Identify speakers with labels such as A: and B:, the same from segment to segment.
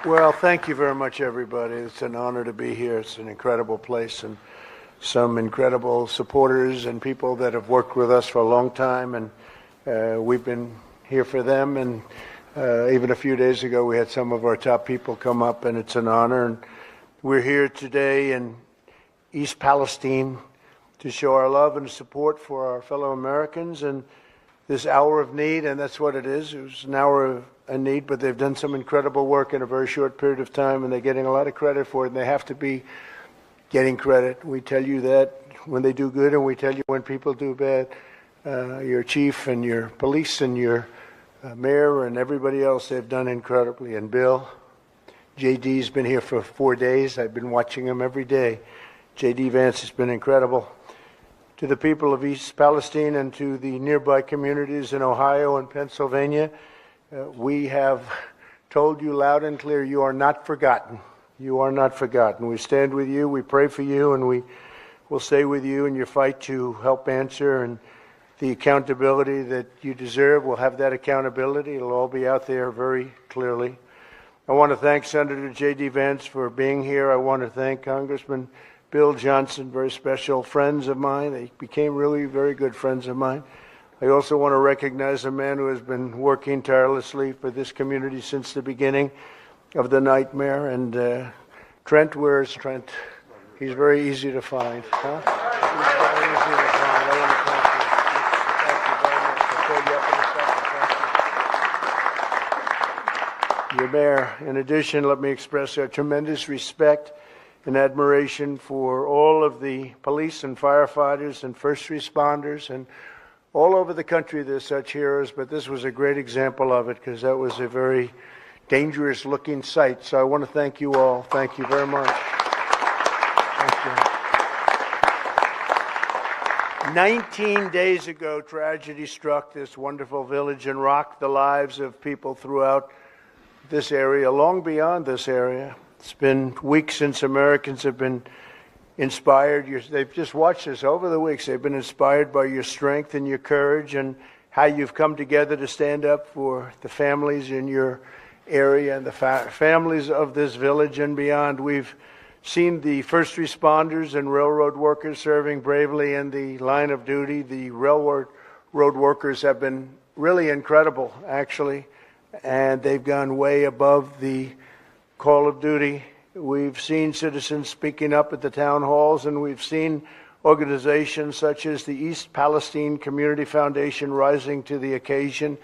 A: Well, thank you very much, everybody. It's an honor to be here. It's an incredible place and some incredible supporters and people that have worked with us for a long time, and we've been here for them. And even a few days ago, we had some of our top people come up, and it's an honor. And we're here today in East Palestine to show our love and support for our fellow Americans in this hour of need, and that's what it is. It was an hour of need, but they've done some incredible work in a very short period of time, and they're getting a lot of credit for it, and they have to be getting credit. We tell you that when they do good, and we tell you when people do bad. Your chief and your police and your mayor and everybody else, they've done incredibly. And Bill, JD's been here for 4 days. I've been watching him every day. JD Vance has been incredible. To the people of East Palestine and to the nearby communities in Ohio and Pennsylvania, we have told you loud and clear, you are not forgotten. You are not forgotten. We stand with you, we pray for you, and we will stay with you in your fight to help answer, and the accountability that you deserve. We'll have that accountability. It'll all be out there very clearly. I want to thank Senator J.D. Vance for being here. I want to thank Congressman Bill Johnson, very special friends of mine. They became really very good friends of mine. I also want to recognize a man who has been working tirelessly for this community since the beginning of the nightmare. And Trent, where's Trent? He's very easy to find. Huh? He's very easy to find. I want to thank you. Your mayor. In addition, let me express our tremendous respect and admiration for all of the police and firefighters and first responders, and all over the country there's such heroes, but this was a great example of it because that was a very dangerous looking sight. So I want to thank you all. Thank you very much. Thank you. 19 days ago, tragedy struck this wonderful village and rocked the lives of people throughout this area, long beyond this area. It's been weeks since Americans have been inspired. They've just watched this over the weeks. They've been inspired by your strength and your courage and how you've come together to stand up for the families in your area and the families of this village and beyond. We've seen the first responders and railroad workers serving bravely in the line of duty. The railroad workers have been really incredible, actually, and they've gone way above the call of duty. We've seen citizens speaking up at the town halls, and we've seen organizations such as the East Palestine Community Foundation rising to the occasion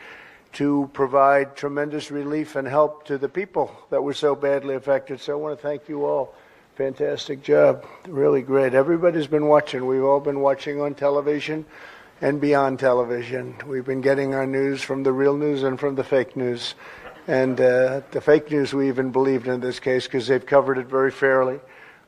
A: to provide tremendous relief and help to the people that were so badly affected. So I want to thank you all. Fantastic job. Really great. Everybody's been watching. We've all been watching on television and beyond television. We've been getting our news from the real news and from the fake news. And the fake news we even believed in this case because they've covered it very fairly.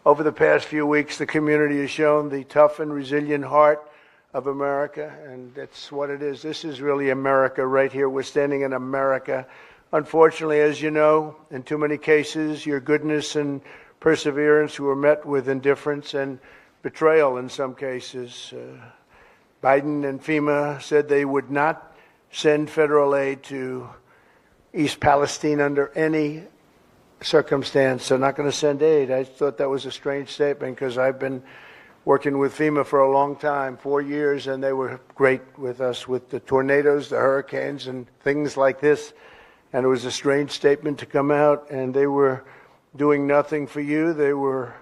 A: Over the past few weeks, the community has shown the tough and resilient heart of America, and that's what it is. This is really America right here. We're standing in America. Unfortunately, as you know, in too many cases, your goodness and perseverance were met with indifference and betrayal in some cases. Biden and FEMA said they would not send federal aid to East Palestine under any circumstance. They're not going to send aid. I thought that was a strange statement because I've been working with FEMA for a long time, 4 years, and they were great with us with the tornadoes, the hurricanes, and things like this. And it was a strange statement to come out, and they were doing nothing for you. They were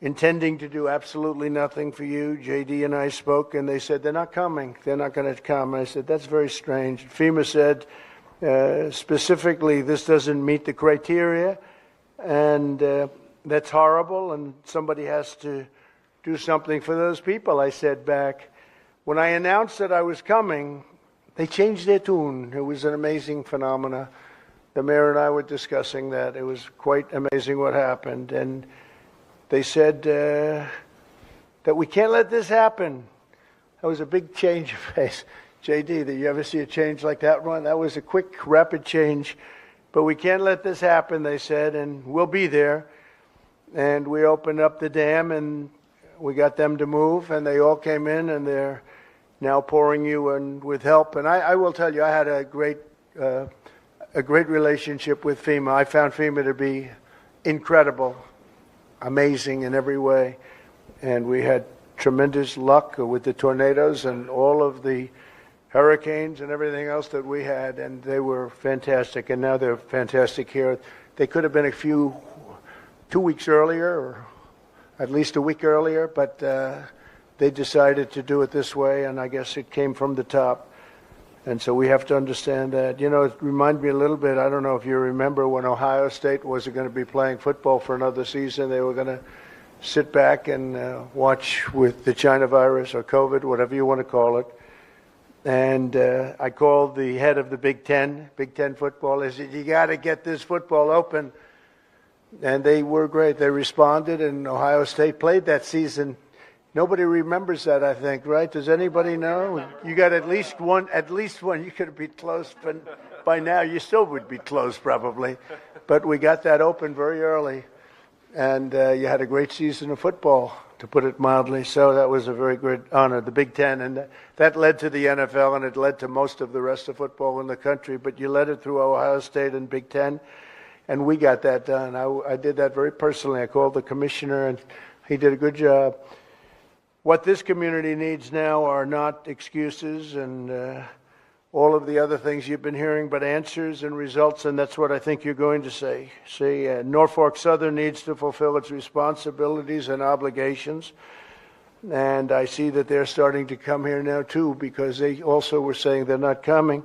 A: intending to do absolutely nothing for you. JD and I spoke, and they said, they're not coming. They're not going to come. And I said, that's very strange. FEMA said, specifically, this doesn't meet the criteria, and that's horrible, and somebody has to do something for those people. I said back, when I announced that I was coming, they changed their tune. It was an amazing phenomena. The mayor and I were discussing that. It was quite amazing what happened, and they said that we can't let this happen. That was a big change of pace. JD, did you ever see a change like that, Ron? That was a quick, rapid change. But we can't let this happen, they said, and we'll be there. And we opened up the dam, and we got them to move, and they all came in, and they're now pouring you in with help. And I will tell you, I had a great a great relationship with FEMA. I found FEMA to be incredible, amazing in every way. And we had tremendous luck with the tornadoes and all of the hurricanes and everything else that we had, and they were fantastic, and now they're fantastic here. They could have been 2 weeks earlier, or at least a week earlier, but they decided to do it this way, and I guess it came from the top. And so we have to understand that. You know, it reminded me a little bit, I don't know if you remember when Ohio State wasn't going to be playing football for another season. They were going to sit back and watch with the China virus or COVID, whatever you want to call it. And I called the head of the Big Ten football. I said, you got to get this football open. And they were great. They responded, and Ohio State played that season. Nobody remembers that, I think, right? Does anybody know? You got at least one. You could be close, but by now you still would be close probably. But we got that open very early, and you had a great season of football, to put it mildly. So that was a very good honor, the Big Ten, and that led to the NFL, and it led to most of the rest of football in the country. But you led it through Ohio State and Big Ten, and we got that done. I did that very personally. I called the commissioner, and he did a good job. What this community needs now are not excuses and all of the other things you've been hearing, but answers and results, and that's what I think you're going to say. See, Norfolk Southern needs to fulfill its responsibilities and obligations, and I see that they're starting to come here now too, because they also were saying they're not coming.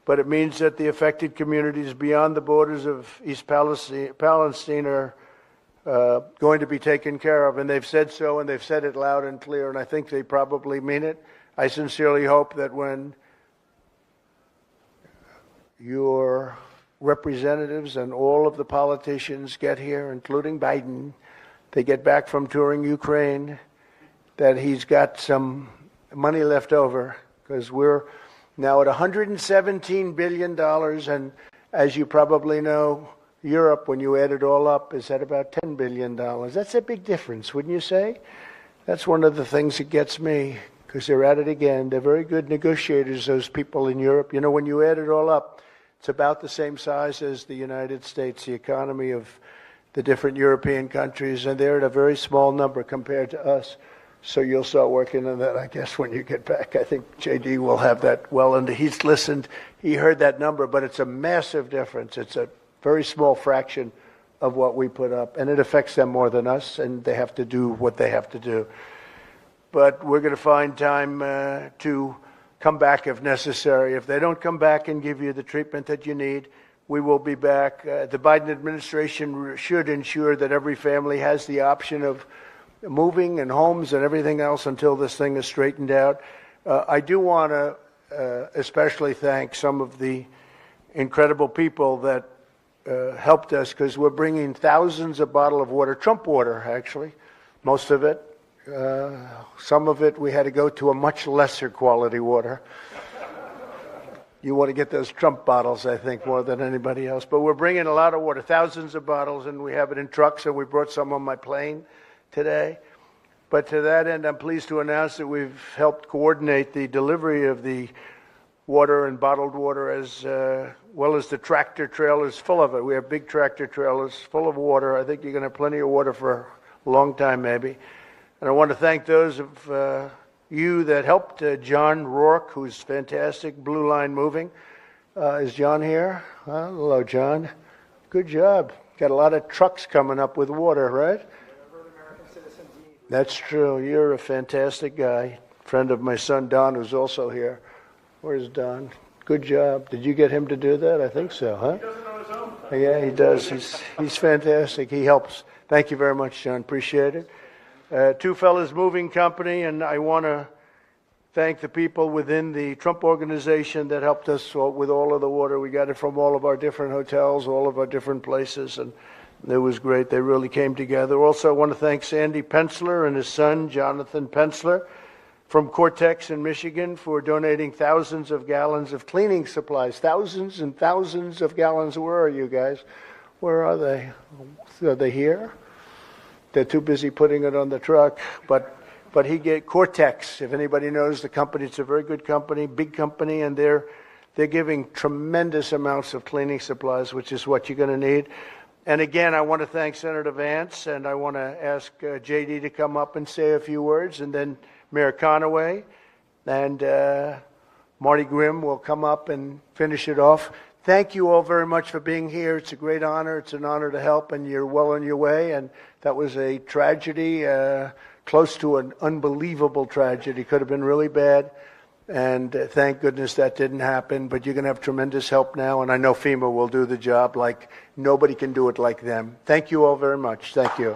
A: But it means that the affected communities beyond the borders of East Palestine are going to be taken care of, and they've said so, and they've said it loud and clear, and I think they probably mean it. I sincerely hope that when your representatives and all of the politicians get here, including Biden, they get back from touring Ukraine, that he's got some money left over, because we're now at $117 billion, and as you probably know, Europe, when you add it all up, is at about $10 billion. That's a big difference, wouldn't you say? That's one of the things that gets me, because they're at it again. They're very good negotiators, those people in Europe. You know, when you add it all up, it's about the same size as the United States, the economy of the different European countries, and they're at a very small number compared to us. So you'll start working on that, I guess, when you get back. I think JD will have that well under. He's listened. He heard that number, but it's a massive difference. It's a very small fraction of what we put up, and it affects them more than us, and they have to do what they have to do. But we're going to find time to come back if necessary. If they don't come back and give you the treatment that you need, we will be back. The Biden administration should ensure that every family has the option of moving and homes and everything else until this thing is straightened out. I do want to especially thank some of the incredible people that helped us, because we're bringing thousands of bottles of water, Trump water actually, most of it. Some of it we had to go to a much lesser quality water. You want to get those Trump bottles, I think, more than anybody else. But we're bringing a lot of water, thousands of bottles, and we have it in trucks, and we brought some on my plane today. But to that end, I'm pleased to announce that we've helped coordinate the delivery of the water and bottled water, as well as the tractor trailers full of it. We have big tractor trailers full of water. I think you're going to have plenty of water for a long time, maybe. And I want to thank those of you that helped John Rourke, who's fantastic, Blue Line Moving. Is John here? Hello, John. Good job. Got a lot of trucks coming up with water, right? That's true. You're a fantastic guy. Friend of my son, Don, who's also here. Where's Don? Good job. Did you get him to do that? I think so, huh? He does it on his own. Yeah, he does. He's fantastic. He helps. Thank you very much, John. Appreciate it. Two Fellas Moving Company, and I want to thank the people within the Trump organization that helped us with all of the water. We got it from all of our different hotels, all of our different places, and it was great. They really came together. Also, I want to thank Sandy Pensler and his son, Jonathan Pensler, from Cortex in Michigan, for donating thousands of gallons of cleaning supplies. Thousands and thousands of gallons. Where are you guys? Where are they? Are they here? They're too busy putting it on the truck. But he gave Cortex, if anybody knows the company, it's a very good company, big company, and They're giving tremendous amounts of cleaning supplies, which is what you're going to need. And again, I want to thank Senator Vance, and I want to ask J.D. to come up and say a few words, and then Mayor Conaway, and Marty Grimm will come up and finish it off. Thank you all very much for being here. It's a great honor. It's an honor to help, and you're well on your way. And that was a tragedy, close to an unbelievable tragedy. Could have been really bad. And thank goodness that didn't happen. But you're going to have tremendous help now. And I know FEMA will do the job like nobody can do it like them. Thank you all very much. Thank you.